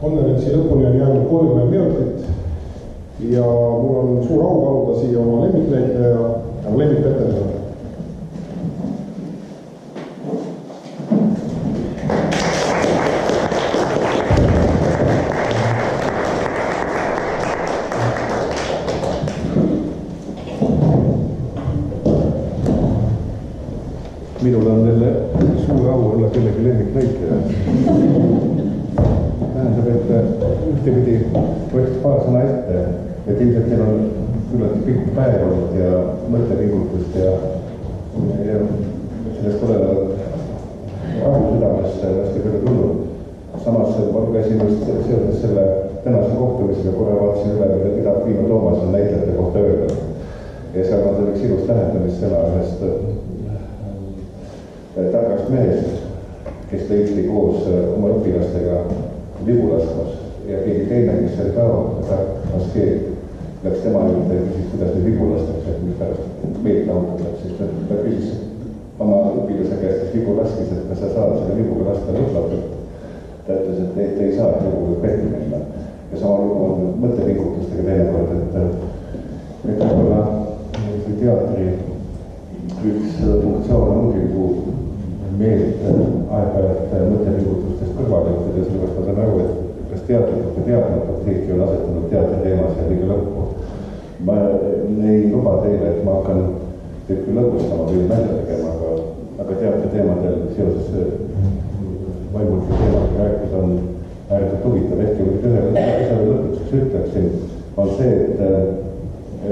konverentsi lõpuni on jäänud 30 minutit ja mul on suur au paluda siia oma lemmiknäitleja ja lemmikpeterson. Minul on jälle suur au olla kellegi lemmiknäitleja. Tähendab, et ühtepidi võiks paar sõna ette, et ilmselt teil on küllalt pikk päev olnud ja mõttepingutust ja sellest olevat rahu südamesse hästi küll tulnud. Samas ma lugesin just seoses selle tänase kohtumisega, korra vaatasin üle, mida Priino Toomas on näitlejate kohta öelda. Ja seal on üks ilus tähendamissõna ühest targast mehest, kes leiti koos oma õpilastega vibulaskmas ja keegi teine, kes oli ka askeet, läks tema juurde ja küsis, kuidas nüüd vibulastakse, et mis pärast meelt lahutatakse. Siis ta küsis oma õpilase käest, kes vibu laskis, et kas sa saad selle vibuga lasta lõplatult. Ta ütles, et ei saa, et vibuga petti minna. Ja sama lugu on mõttepingutustega teinekord, et võib-olla teatri üks funktsioon ongi meelt aeg-ajalt mõttepingutustest kõrvaljuhtida, sellepärast ma saan aru, et kas teadlikult või teadmatult keegi on asetanud teatri teemasse liiga lõppu. Ma ei luba teile, et ma hakkan teid küll lõpustama või nalja tegema, aga teatri teemadel seoses vaimulise teemaga rääkida on ääretult huvitav. Ehkki ühe lõpetuseks ütleksin, on see,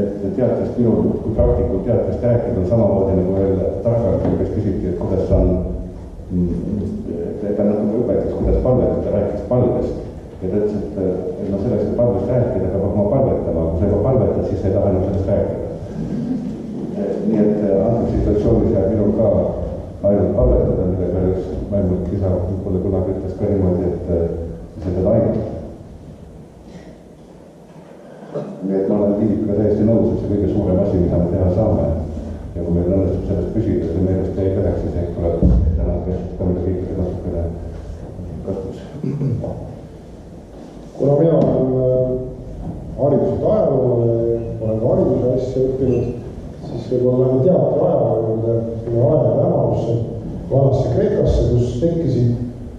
et teatrist minul kui praktikul teatrist rääkida on samamoodi nagu veel targalt, kes küsiti, et kuidas on ta natuke õpetas, kuidas palvetada, rääkis palvest. Ja ta ütles, et no selleks, et palvest rääkida, peab ma palvetama, kui sa juba palvetad, siis sa ei taha enam sellest rääkida. Nii et antud situatsioonis jääb minul ka ainult palvetada, mille peale üks mängult isa mulle kunagi ütles ka niimoodi, et sa pead ainult. Nii et ma olen Tiidikuga täiesti nõus, et see kõige suurem asi, mida me teha saame. Ja kui meil õnnestub sellest püsida, see meelest jäi kõneks, siis ehk tuleb täna keskus ka meile kõigile natukene kastus. Kuna mina olen hariduselt ajaloolane, olen ka hariduse asja õppinud, siis võib-olla lähen teatri ajaloo juurde, ajaloo hämarusse, vanasse Kreekasse, kus tekkisid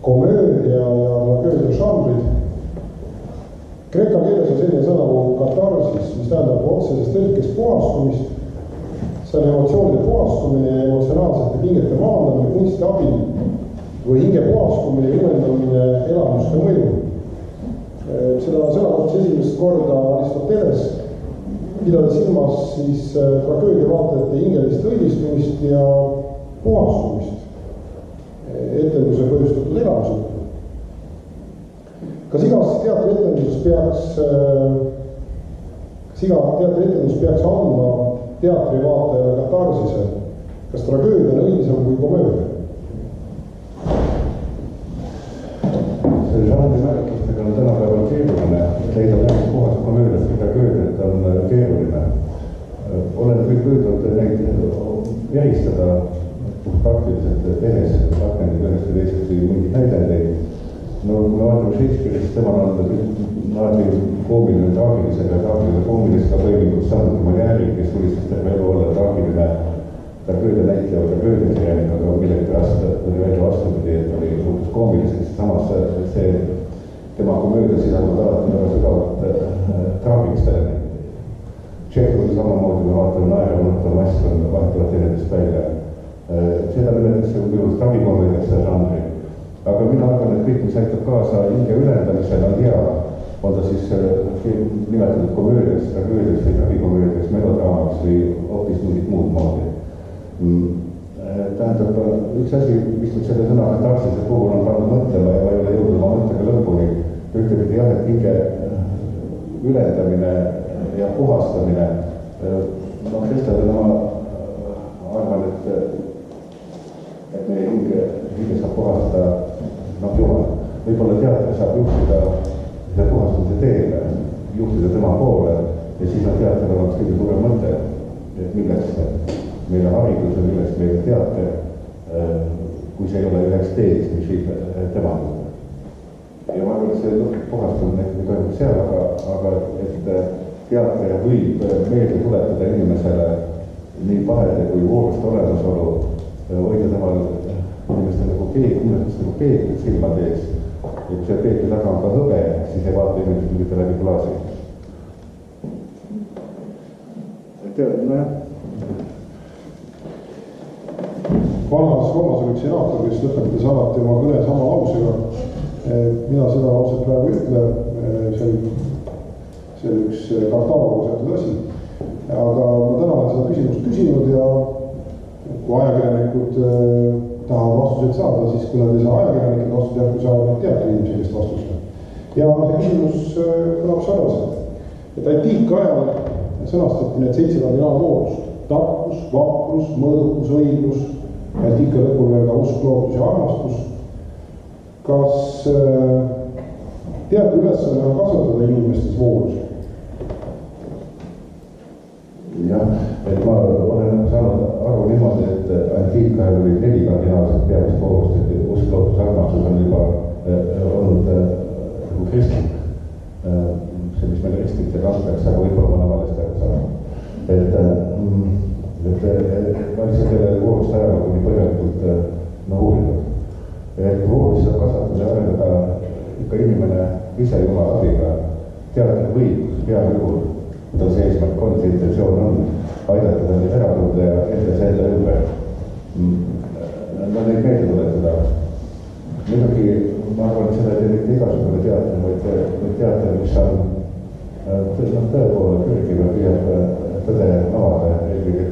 komöödia ja tragöödia žanrid. Kreeka keeles on selline sõna nagu katarsis, mis tähendab otsesest tõlkes puhastumist. See on emotsioonide puhastumine ja emotsionaalsete pingete maandamine kunsti abil või hinge puhastumine ja uuendamine elamuste mõju. Seda sõnakotsi esimest korda Aristoteles, pidades silmas siis tragöödia vaatajate hingelist õilistumist ja puhastumist etenduse põhjustatud elamused. Kas iga teatrietendus peaks andma teatrivaatajale katarsise? Kas tragöödia on õilisem kui komöödia? Selle žanri määratlustega on tänapäeval keeruline, et leida päris puhas komöödiat või tragöödiat on keeruline. Olen küll püüdnud neid eristada praktiliselt tehes rakendid ühest ja teisest või mingid näidendeid. No kui me vaatame Shakespeare'ist, temal on alati koomiline traagilisega, traagilise koomilisega toimingus saanud Molieri, kes tulistas terve elu olla traagiline tragöödia näitleja või tragöödiakirjanik, aga millegi pärast oli välja vastupidi, et oli muutus koomiliseks. Samas see tema komöödia sisaldab alati väga sügavat traagilist elemendi. Tšehhovi samamoodi me vaatame naera mõtta mask on vahetavad teineteist välja. Seda nimetatakse juhust tragikomöödiaks seda žanri. Aga mina arvan, et kõik, mis aitab kaasa hinge ülendamisel on hea, on ta siis nimetatud komöödiaks, tragöödiaks või tragikomöödiaks, melodraamaks või hoopis mingit muud moodi. Tähendab, üks asi, mis nüüd selle sõna katarsise puhul on pannud mõtlema ja ma ei ole jõudnud oma mõttega lõpuni, ühtepidi jah, et hinge ülendamine ja puhastamine. No Kristadena ma arvan, et meie hinge saab puhastada Jumal. Võib-olla teater saab juhtida seda puhastamise teele, juhtida tema poole ja siis on teater oleks kõige suurem mõte, et milleks meile haridus ja milleks meile teater, kui see ei ole üheks teeks, mis viib tema juurde. ja ma arvan, et see lõpuks puhastamine ikkagi toimub seal, aga et teater võib meelde tuletada inimesele nii pahede kui vooruste olemasolu, hoida temal inimestel nagu peeglid silmad ees. Ja kui see peegli taga on ka hõbe, siis ei vaata inimesed mitte läbi klaasi. Nojah. Vanas Roomas oli üks senaator, kes lõpetas alati oma kõne sama lausega. Mina seda lauset praegu ütle, see on üks Kartaago seotud asi. Aga ma täna olen seda küsimust küsinud ja kui ajakirjanikud tahavad vastuseid saada, siis kui nad ei saa ajakirjanikud vastused järgi saavad, nad teavad inimesi sellist vastust. Ja see küsimus kõlab sarnaselt. Et antiikajal sõnastati need 7 kardinaalmoodust. Tarkus, vaprus, mõõdukus, õiglus, antiika lõpul veel ka usk, lootus ja armastus. Kas teatud ülesanne on kasvatada inimestes voorusi? Jah, et ma olen saanud aru niimoodi, et antiikajal oli 4 kardinaalset peamist voorust, et usk, lootus, armastus on juba olnud kristlik. See, mis meil kristlikel aspeks, aga võib-olla ma olen valesti aru saanud. Ma lihtsalt selle voorust ajal nii põhjalikult uurinud. Et voorus saab kasvatada ja arendada ikka inimene ise Jumala abiga. Teadlik võib peal juhul, kuidas see eesmärk on, see intentsioon on, aidata ta neid ära tunda ja enda ümber. Nad ei meelde tuletada. Muidugi ma arvan, et seda ei tee mitte igasugune teater, vaid teater, mis on tõepoole pürgiv ja püüab tõde avada, eelkõige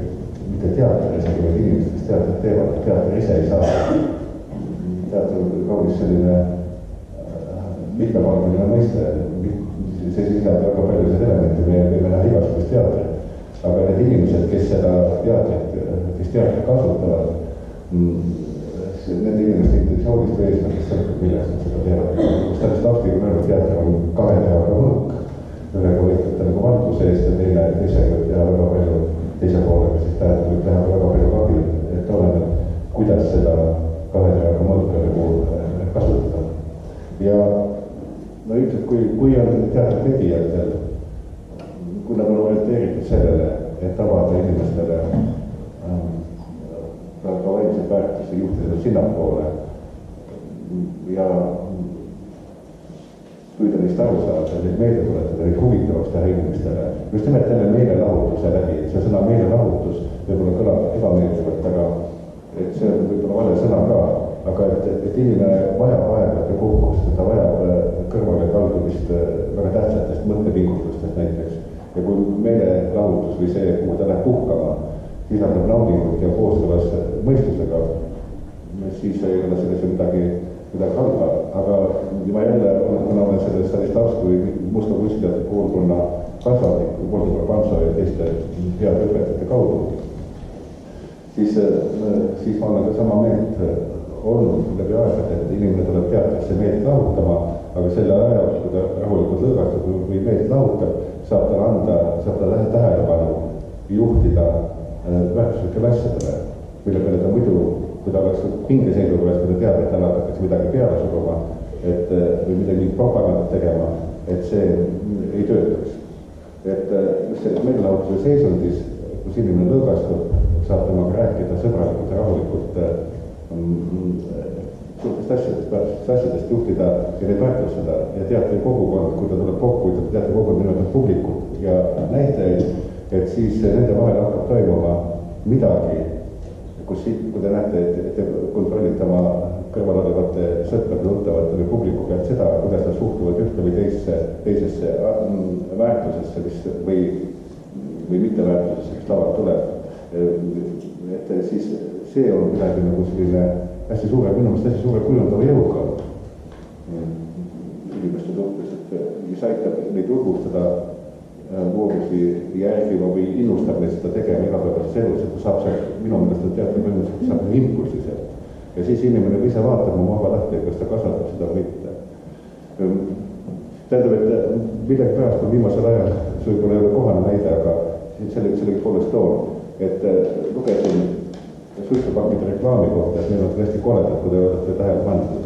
mitte teater isegi, vaid inimesed, kes teatrit teevad, teater ise ei saa. Teater on kaunis selline mitmepalgeline mõiste, see sisaldab väga paljusid elemente, me võime näha igasugust teatrit, aga need inimesed, kes seda teatrit kasutavad, nende inimeste intentsioonist või eesmärgist sõltub, millest nad seda teevad. Stanislavski on öelnud, teater on 2 tehaga mõõk, ühega võitlete nagu valguse eest ja teisega võib teha väga palju, teise poolega siis tähendab võib teha väga palju abi, et oleneb, kuidas seda 2 tehaga mõõka nagu kasutada. Ja no ilmselt, kui on teater tegijatel, kui nad on orienteeritud sellele, et avada inimestele ka vaimseid väärtusi juhtida sinnapoole ja püüda neist aru saada, neid meelde tuletada, neid huvitavaks teha inimestele. Just nimelt selle meelelahutuse läbi, et see sõna meelelahutus võib-olla kõlab ebameeldivalt, aga et see on võib-olla vale sõna ka, aga et inimene vajab aegat ja puhkust, ta vajab kõrvale kaldumist väga tähtsatest mõttepingutustest näiteks. Ja kui meelelahutus või see, kuhu ta läheb puhkama, sisaldab naudingut ja kooskõlas mõistusega, siis ei ole selles midagi halba, aga ma jälle, kuna olen selles Stanislavski või Musta kunstiteatri koolkonna kasvatik, Voldemar Panso ja teiste heade õpetajate kaudu, siis ma olen ka sama meelt olnud läbi aegade, et inimene tuleb teatrisse meelt lahutama, aga selle ajal, kui ta rahulikult lõõgastab või meelt lahutab, saab ta tähelepanu juhtida väärtuslikele asjadele, mille peale ta muidu, kui ta oleks pingeseisukorras, kui ta teab, et tal hakatakse midagi peale suruma, või midagi propagandat tegema, et see ei töötaks. Et selles meelelahutuse seisundis, kus inimene lõõgastub, saab temaga rääkida sõbralikult ja rahulikult suurtest asjadest juhtida ja neid väärtustada ja teatri kogukond, kui ta tuleb kokku, teatri kogukond nimetab publikut ja näitajaid, et siis nende vahel hakkab toimuma midagi, kui te näete, et te kontrollite oma kõrval olevate sõprade tuttavate või publiku pealt seda, kuidas nad suhtuvad ühte või teisesse väärtusesse või mitteväärtusesse, mis lavalt tuleb. Et siis see on midagi nagu selline hästi suure, minu meelest hästi suure kujundava jõuga inimeste suhtes, et mis aitab neid julgustada voorusi järgima või innustab neid seda tegema igapäevases elus, et saab see, minu meelest on teatud võimalus, saab impulsi sealt. Ja siis inimene või ise vaatab oma vabatahtlikult, kas ta kasvatab seda või mitte. Tähendab, et millegi pärast on viimasel ajal, see võib-olla ei ole kohane näide, aga sellegi poolest toon, et lugesin suitsupakide reklaami kohta, et neil on hästi koledad, kui te olete tähele pandud.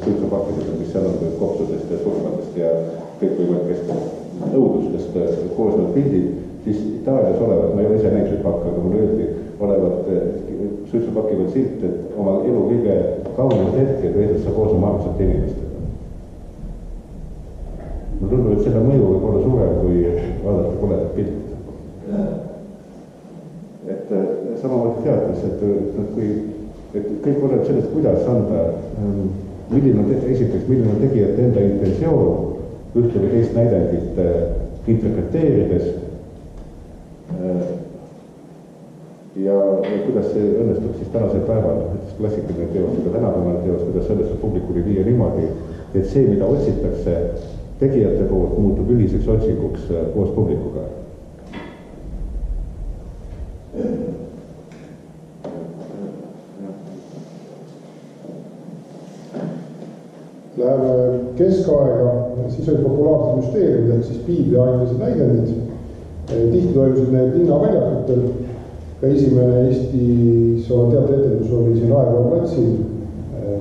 suitsupakkidega, mis seal on kopsudest ja surmadest ja kõikvõimalikest õudustest koosnevad pildid, siis Itaalias olevat, ma ei ole ise näinud pakka, aga mulle öeldi, olevat suitsupaki peal silt, et oma elu kõige kaunimad hetked veedad sa koos oma armsate inimestega. Mulle tundub, et selle mõju võib olla suurem, kui vaadata koledat pilti. Et samamoodi teatas, et kõik oleneb sellest, kuidas anda, milline on tegijate enda intentsioon ühte või teist näidendit interpreteerides ja kuidas see õnnestub siis tänasel päeval, näiteks klassikaline teos, aga tänapäevane teos, kuidas õnnestub publikuli viia niimoodi, et see, mida otsitakse tegijate poolt, muutub ühiseks otsinguks koos publikuga. Läheme keskaega, siis olid populaarsed müsteeriumid ehk siis piibliainelised näidendid. Tihti toimusid need linnaväljakutel. Ka esimene Eestis olev teatrietendus oli siin Raekoja platsil.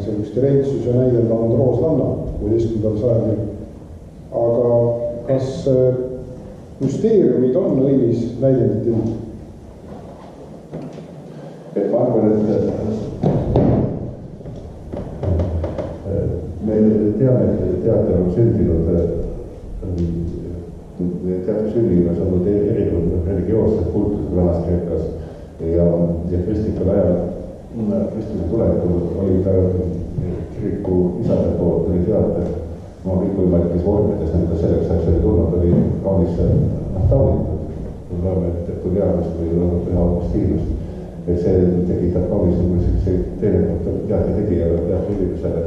See on üks Terentiuse näidend Androos Lanna 16. sajandil. Aga kas müsteeriumid on õilis näidendite liit? Et ma arvan, et me teame, et teater on sündinud, teatri sünnimas on olnud erinevad religioossed kultused Vanas-Kreekas ja kristlikul ajal, kristliku tulekul oli ta kiriku isade poolt, oli teater kõikvõimalikes vormides, nagu selleks ajaks oli tulnud, oli kaunis taunitud. Loeme Tertulianust või Püha Augustinust, et see tekitab kaunis teenetud teatri tegijale, teatri inimesele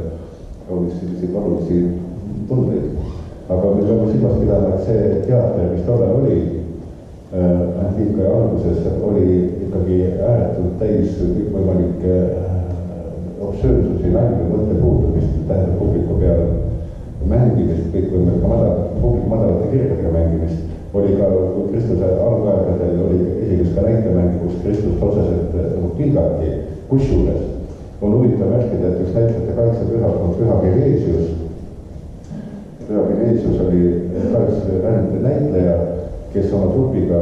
kaunis selliseid valulisi tundeid. Aga me peame silmas pidama, et see teater, mis tollal oli antiikaja alguses, oli ikkagi ääretult täis kõikvõimalikke obsöönsusi, mänge, mõttepuutumist, tähendab publiku peale mängimist, kõikvõimalike publiku madalate kirjadega mängimist. Oli ka Kristuse algaegadel oli esines ka näitemäng, kus Kristust otseselt pilgati kusjuures. On huvitav märkida, et üks näitlejate kaitsepüha on Püha Genesius. Püha Genesius oli rände näitleja, kes oma trupiga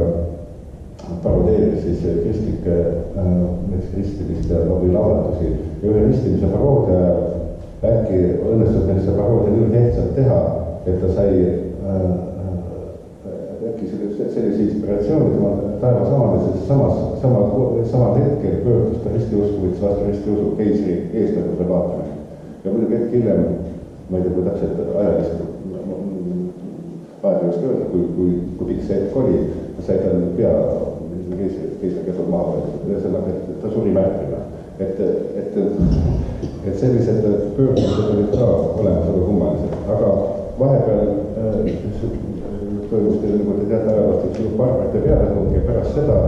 parodeeris siis kristlikke ristimist või laulatusi. Ja ühe ristimise paroodia äkki õnnestus neil see paroodia nii lihtsalt teha, et ta sai äkki sellise inspiratsiooni tema taevas avalduses samal hetkel pöördus ta ristiusku, võttis vastu ristiusu keisri eestlaguse vaatame. Ja muidugi hetk hiljem, ma ei tea, kui täpselt ajalist ajalist öelda, kui pikk see hetk oli, sai ta pea keisri käsud maha võetud ja sellega, et ta suri märkima. Et sellised pöördumised olid ka olemas väga kummalised, aga vahepeal toimus teil, nagu te teate, ajalast üks barbarite pealetung ja pärast seda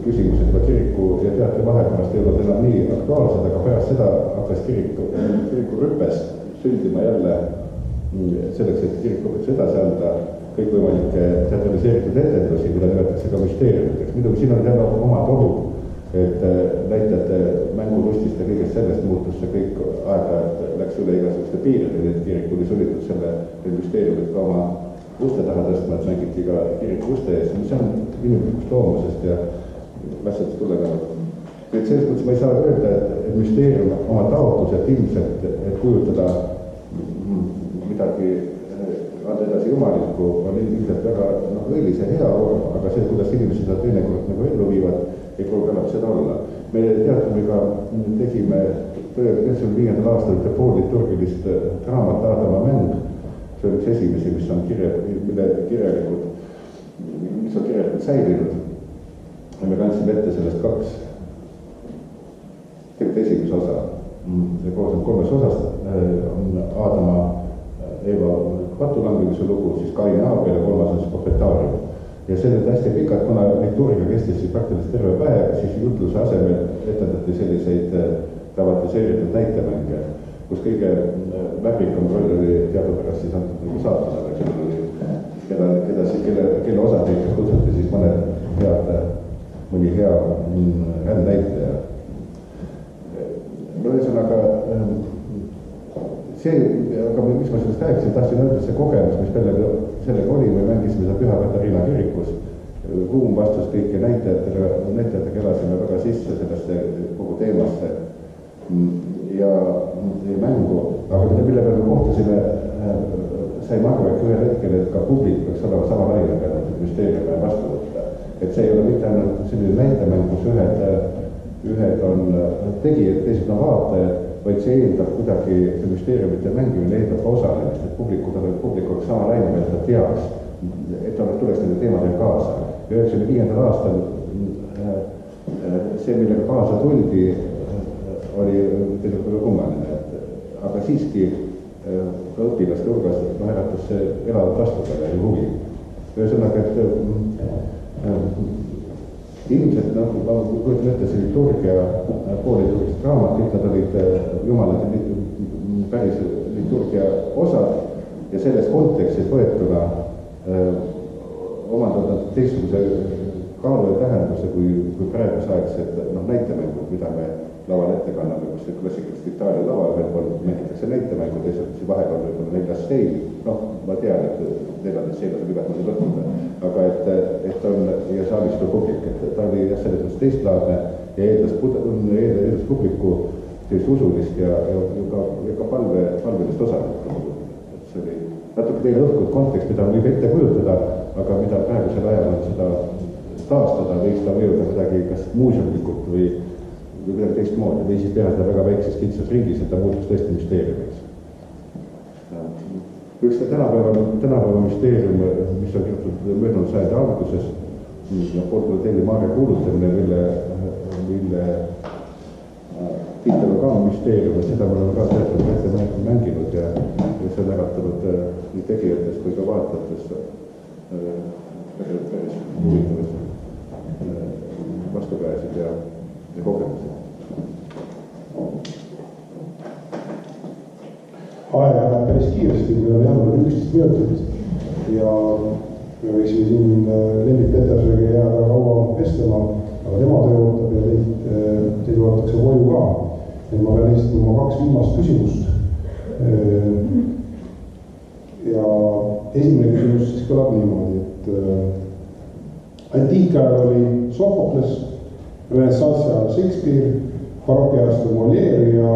küsimused juba kiriku ja teatri vahepärast ei olnud enam nii aktuaalsed, aga pärast seda hakkas kiriku rüppes sündima jälle selleks, et kirik võiks edasi anda kõikvõimalikke teatraliseeritud etendusi, mida nimetatakse ka müsteeriumiteks. Muidugi siin on jälle omad ohud, et näitajate mängulustist ja kõigest sellest muutus see kõik aeg-ajalt läks üle igasuguste piiride, et kirik oli sunnitud selle müsteeriumit ka oma uste taha tõstma, et mängiti ka kiriku uste ees. See on inimlikust loomusest ja lässadest tulenevad. Et selles mõttes ma ei saa öelda, et müsteerium oma taotluselt ilmselt, et kujutada midagi anda edasi jumalikku, on ilmselt väga õilis ja hea vorm, aga see, kuidas inimesed seda teinekord nagu ellu viivad, ei pruugi enam seda olla. Me teatriga tegime 1995. aastal poolliturgilist draamat Aadama mäng. See on üks esimesi, mis on kirjalikult säilinud. Ja me kandsime ette sellest kaks. Tegelikult esimese osa. See koosneb 3 osast. On Aadama Eeva patulangemise lugu, siis Kain ja Aabel ja 3. on siis Propetaarium. Ja see nüüd hästi pikalt, kuna liturgia kestis siis praktiliselt terve päev, siis jutluse asemel etendati selliseid dramatiseeritud näitemänge, kus kõige värvikam roll oli teadupärast siis antud nagu saatanale, kelle osad näiteks kutsuti siis mõni hea rändnäitleja. Ühesõnaga, see, aga miks ma sellest rääkisin, tahtsin öelda, see kogemus, mis sellega oli, me mängisime seda Püha Katariina kirikus, Ruum vastas kõiki näitajatega elasime väga sisse sellesse kogu teemasse ja mängu, aga mille peale kohtusime, saime aru, et ühel hetkel, et ka publik peaks olema sama laine peal, et müsteeriume vastu võtta. Et see ei ole mitte ainult selline näitemäng, kus ühed on tegijad, teised on vaatajad, vaid see eeldab kuidagi müsteeriumite mängimine, eeldab ka osalemist, et publik oleks sama laine peal, et ta teaks, et ta tuleks nende teemadel kaasa. 95. aastal see, millega kaasa tuldi, oli tegelikult väga kummaline, aga siiski ka õpilaste hulgas äratas see elavat vastupeale ja huvi. Ühesõnaga, et ilmselt, ma kujutan ette, see liturgia kooliturised raamat, nad olid jumalade päris liturgia osad ja selles kontekstis võetuna omandada teistsuguse kaalu ja tähenduse kui praegusaegsed näitemängud, mida me laval ette kanname, kus see klassikalist Itaalia laval veel mängitakse näitemängu, teisalt vahel on võib-olla 4. seil, ma tean, et 4. seil on igat mõnda võtnud, aga et on ja saalis ka publik, et ta oli selles mõttes teistlaadne ja eeldas publiku sellist usulist ja ka palvelist osanikku. See oli natuke teile õhkud kontekst, mida võib ette kujutada, aga mida praegusel ajal on seda taastada, võiks ta mõjuda midagi kas muuseumlikult või midagi teistmoodi, või siis teha seda väga väikses kitsas ringis, et ta muutuks tõesti müsteeriumiks. Üks tänapäeva müsteerium, mis on kirjutatud möödunud sajandi alguses, Portugalli Maarja kuulutamine, mille tiitel on ka müsteerium, et seda me oleme ka teatud ette mänginud ja see on äratanud nii tegijatest kui ka vaatajatest päris huvitavad vastupääsid ja kogemused. Aeg läheb päris kiiresti, kui on jäänud 11 minutit ja me võiksime siin Lembit Petersega jääda kaua vestlema, aga tema töö ootab ja teid oodatakse koju ka. Et ma pean esitama 2 viimast küsimust. Ja esimene küsimus siis kõlab niimoodi, et antiikajal oli Sophokles, renessansi ajal Shakespeare, barokiajastul Molière ja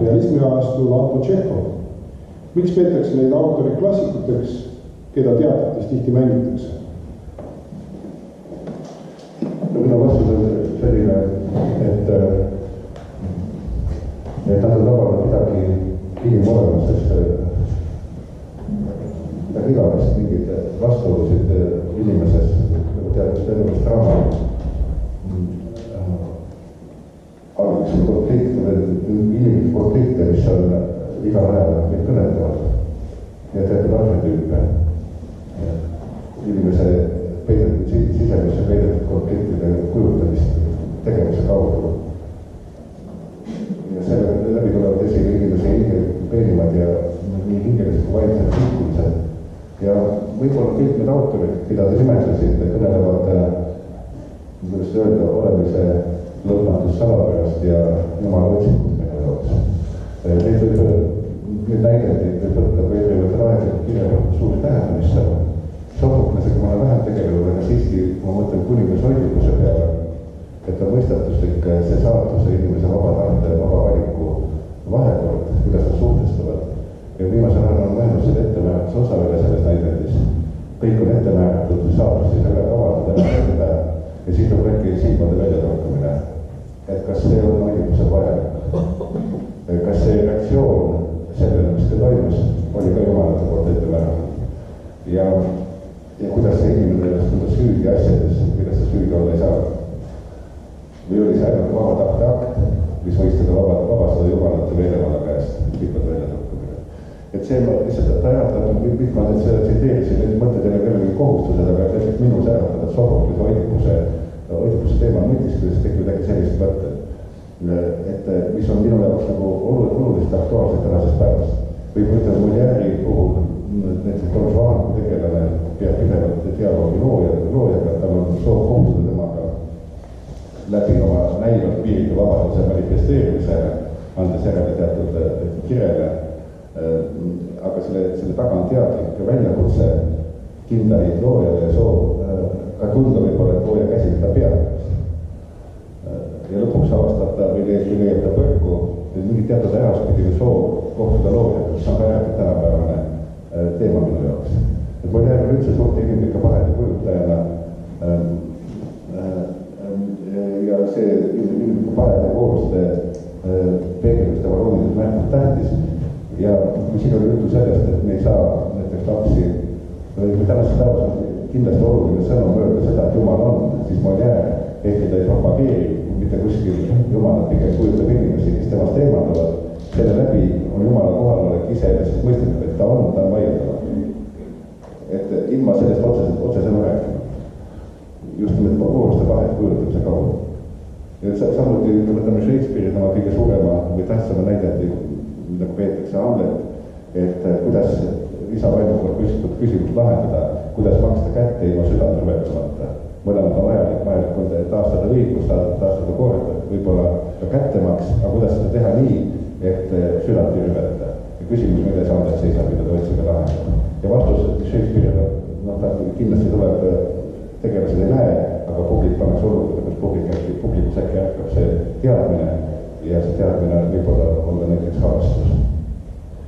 realismi ajastul Anton Tšehhov. Miks peetakse neid autorid klassikuteks, keda teatrites tihti mängitakse? Minu vastus on selline, et nad on tabanud midagi inimolemusest, midagi igavest, mingid vastuolusid inimesest, teatud tervest raamat. Alguses inimesed konflikte, mis on igal ajal meid kõnetavad ja teatud arhetüüpe. Inimese sisemisse peidetud konfliktide kujutamist tegevuse kaudu. Ja selle läbi tulevad esile inimese peenimad ja nii hingelised kui vaimsed liikumised. Ja võib-olla kõik need autorid, mida te nimetasite, kõnelevad, kuidas öelda, olemise lõpmatus salapärast ja jumala otsikut minu jaoks. Need näideid võib võtta kui erinevatel aeglaselt kirjeldatud suuri tähendamisse. Sophoklasega ma olen vähem tegelenud, aga siiski ma mõtlen kuningas Oidipuse peale, et on mõistatuslik see saatuse inimese vaba tahte, vaba valiku vahekord, kuidas nad suhtestuvad. Ja viimasel ajal on mõelnud selle ettemääratuse osa üle selles näidendis. Kõik on ette määratud, saatusi selle avaldada näidada ja siis tuleb äkki silmade väljatorkamine. Et kas see on Oidipuse vajalik? Kas see reaktsioon sellele, mis ta toimus, oli ka jumalate poolt ette määratud? Ja kuidas see inimene ennast süüdi asjades, kuidas ta süüdi olla ei saa? Või oli see ainult vaba tahte akt, mis võiks teda vabastada jumalate meelevalla käest, silmade väljatorkamine? Et see lihtsalt äratab, kõik ma nüüd seda tsiteerisin, need mõtted ei ole kellegi kohustused, aga näiteks minus äratab, et Sophokles Oidipuse teema mõtiskles kõik midagi sellist mõtted, et mis on minu jaoks nagu oluliselt aktuaalselt tänasest päevast. Või ma ütlen Molière'i puhul, näiteks Don Juan tegelane peab pidevalt dialoogi loojaga, tal on soov kohtuda temaga läbi oma näivalt piiriga vabaduse manifesteerimisele, andes järele teatud kirele. aga selle taga on teadlik väljakutse kindlaid loojale ja soov ka tunda võib-olla, et looja käsi teda peatab. Ja lõpuks avastab ta või leiab ta põrku mingi teatud äraspidi soov kohtuda loojaga, mis on ka ääretult tänapäevane teema minu jaoks. Et ma tean üldse suurte inimlike pahede kujutajana ja see inimlike pahede koostöö peegelduste varoonides märkab tähtis. Ja siin oli jutu sellest, et me ei saa näiteks lapsi, või tänasest päevas on kindlasti oluline sõnum öelda seda, et Jumal on, siis ma jää, ehkki ta ei propageeri mitte kuskil Jumalat, pigem kujutab inimesi, kes temast eemaldavad. Selle läbi on Jumala kohalolek iseenesest mõistetav, et ta on vaieldav. Et ilma sellest otsesõna rääkima. Just nimelt koostöö vahet kujutamise kaudu. Ja samuti võtame Shakespeare'i tema kõige suurema või tähtsama näideti, mida peetakse Hamlet, et kuidas isa vaimuga püstitud küsimust lahendada, kuidas maksta kätte ilma südant rüvetamata. Mõlemad on vajalik on taastada õigus, taastada kord, võib-olla ka kättemaks, aga kuidas seda teha nii, et südant ei rüveta. Ja küsimus, milles Hamlet seisab, mida ta otsib lahendada. Ja vastus Shakespeare'ile, ta kindlasti tuleb tegelased ei näe, aga publik pannakse olukorda, kus publikus äkki ärkab see teadmine ja see teadmine võib-olla olla näiteks harrastus.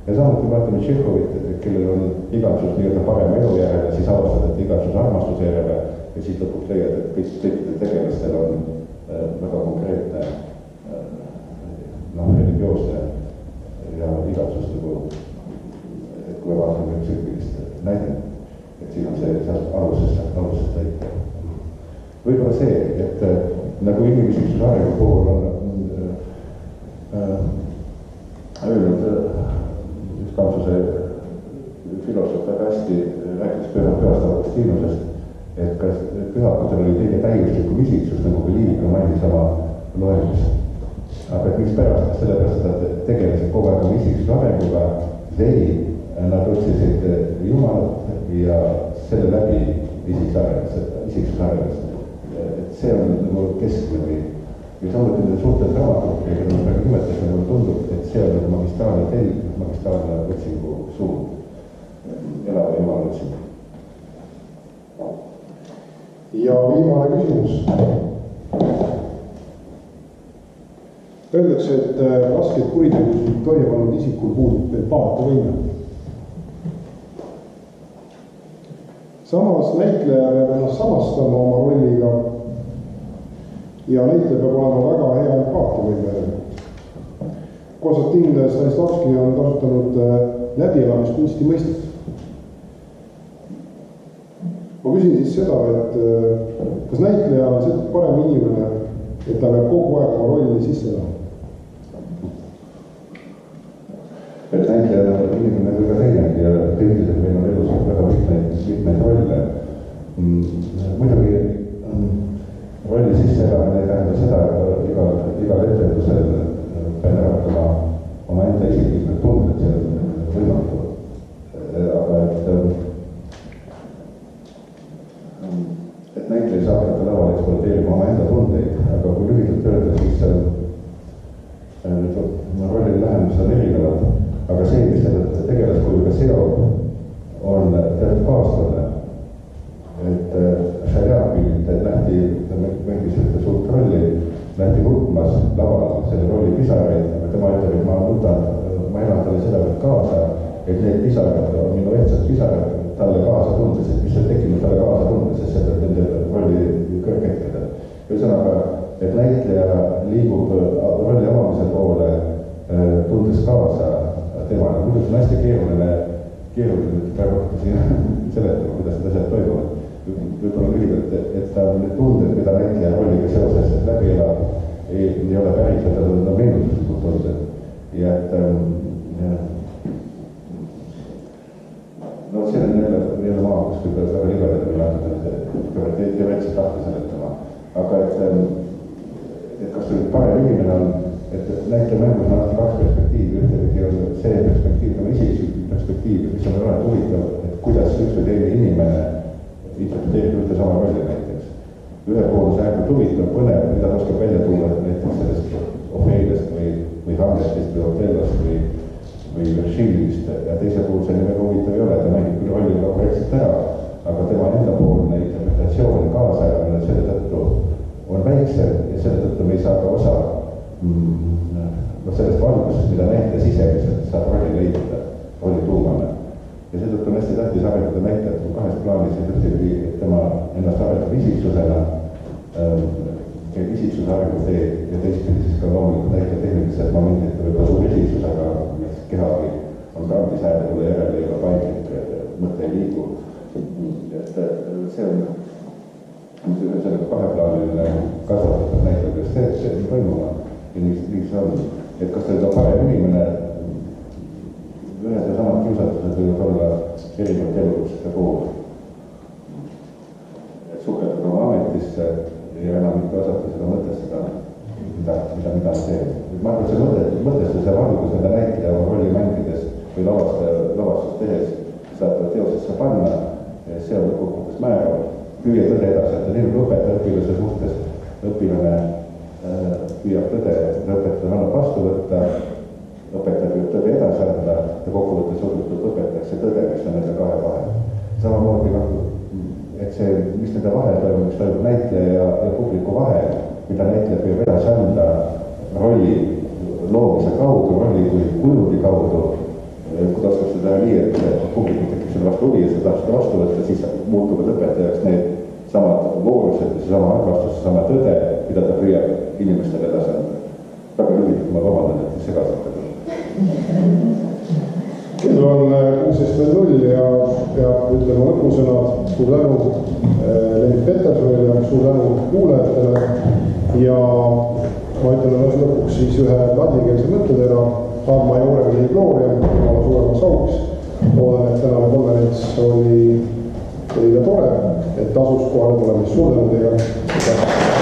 Ja samuti vaatame Tšehhovit, kellel on igatsus nii-öelda parema elu järele, siis avastad, et igatsus armastuse järele ja siis lõpuks leiad, et kõikidel tegelastel on väga konkreetne religioosne ja igatsus nagu, et kui me vaatame psüühilist näidet, et siin on see alusest täita. Võib-olla see, et nagu inimesiksuse arengu puhul on öelnud üks Kamsuse filosoof väga hästi rääkis pühast Augustinusest, et kas pühakutel oli kõige täiuslikum isiksus, nagu ka Liivika mainis oma loengus. Aga et miks pärast, sellepärast, et tegelesid kogu aeg oma isiksuse arenguga, siis nad otsisid Jumalat ja selle läbi isiksuse arenes. Et see on nagu keskne või ja samuti nende suurte dramaturgiga, keda ma praegu nimetasin, mulle tundub, et see on nagu magistraalne telg, magistraalne otsingu suund, elava Jumala otsingu. Ja viimane küsimus. Öeldakse, et raskeid kuritegusid toime pannud isikul puudub empaatiavõime. Samas näitleja peab ennast samastama oma rolliga ja näitleja peab olema väga hea empaatiavõime. Konstantin Stanislavski on kasutanud läbielamiskunsti mõistet. Ma küsin siis seda, et kas näitleja on see parem inimene, et ta peab kogu aeg oma rolli sisse elama? Et näitleja on inimene kui ka teinegi ja kõikidel meil on elus väga mitmeid rolle. Muidugi rolli sisse elamine ei tähenda seda, et igal etendusel pean äratama oma enda isiklikud tunded, see on võimatu. Aga et näitleja ei saa hakata laval eksploateerima oma enda tundeid, aga kui lühidalt öelda, siis rolli lähemus on erinevad. Aga see, mis seda tegelaskujuga seob, on teatud kaastunne. Et Šarjapilt lähti, mängis ühte suurt rolli, lähti nutmas laval selle rolli pisaraid, aga tema ütleb, et ma elan talle seda kaasa, et need pisarad on minu ehtsad pisarad talle kaasa tundes, et mis on tekkinud talle kaasa tundes, sest seda nende rolli kõrghetkedel. Ühesõnaga, et näitleja liigub rolli avamise poole, tundes kaasa temale. Muidu on hästi keeruline praegu siin seletama, kuidas need asjad toimuvad. Võib-olla lühidalt, et ta on need tunded, mida näitleja rolliga seoses läbi elab, ei ole päris, et ta on meenutuslikud tunded. Ja et no see on jälle maa, kus võib väga libedad või natuke teoreetselt tahta seletama. Aga et kas see parem inimene on, et näitleja mängus on alati kaks perspektiivi, ühtedegi on see perspektiiv, on isiklik perspektiiv, mis on väga huvitav, et kuidas üks või teine inimene interpreteerib ühte sama rolli näiteks. Ühe pool see äärmiselt huvitav, põnev, mida ta oskab välja tulla näiteks sellest Ofeilest või Hamletist või Othellost või Virginiast ja teise puhul see nii väga huvitav ei ole, ta mängib küll rolli korrektselt ära, aga tema endapoolne interpretatsioon ja kaasajamine selle tõttu on väiksem ja selle tõttu me ei saa ka osa sellest valgusest, mida näitleja sisemiselt saab rolli leida, rolli tuumana. Ja seetõttu on hästi tähtis arendada näitajat kahes plaanis, et tema ennast arendab isiksusena, isiksuse arengu teed ja teistpidi siis ka loomulikult näitleja tehnilised momendid, võib-olla suur isiksus, aga kehagi on kandis hääletule järele ja paindlik, mõte ei liigu. Et see on sellega kaheplaaniline kasvatatud näitajad, ja see on toimuma ja nii see on. Et kas ta parem inimene, ühed ja samad kiusatused võivad olla erinevalt elukutsuste puhul. Et suhelda oma ametisse ja enam mitte osata seda mõtestada, mida teeb. Ma arvan, et see mõtestus ja valgus nende näitleja oma rolli mängides või lavastust tehes saab teosesse panna ja see on lõpukohtas määrav. Püüa tõde edasi, et nii õpetaja õpilase suhtes õpilane püüab tõde, õpetaja annab vastu võtta, õpetaja püüab tõde edasi anda ja kokkuvõttes osutub õpetajasse tõde, mis on nende kahe vahel. Samamoodi, et see, mis nende vahel toimub, mis toimub näitleja ja publiku vahel, mida näitleja püüab edasi anda rolli loomise kaudu, rolli kui kujundi kaudu, kui ta oskab seda nii, et publikul tekib selle vastu huvi ja seda tahab seda vastu võtta, siis muutuvad õpetajaks need samad voorused, sama arvastus, sama tõde, mida ta püüab inimestele edasi anda. Väga lühidalt ma vabandan, et segasalt. Kell on 16.00 ja ütleme lõpusõnad. Suur tänu Lennart Petersonile ja suur tänu kuulajatele. Ja ma ütlen lõpuks siis ühe ladikeelse mõttetera. Harma Joorevili Gloria, oma suuremas auks. Loodan, et tänane konverents oli tore, et tasus kohale tulemist. Suur tänu teile.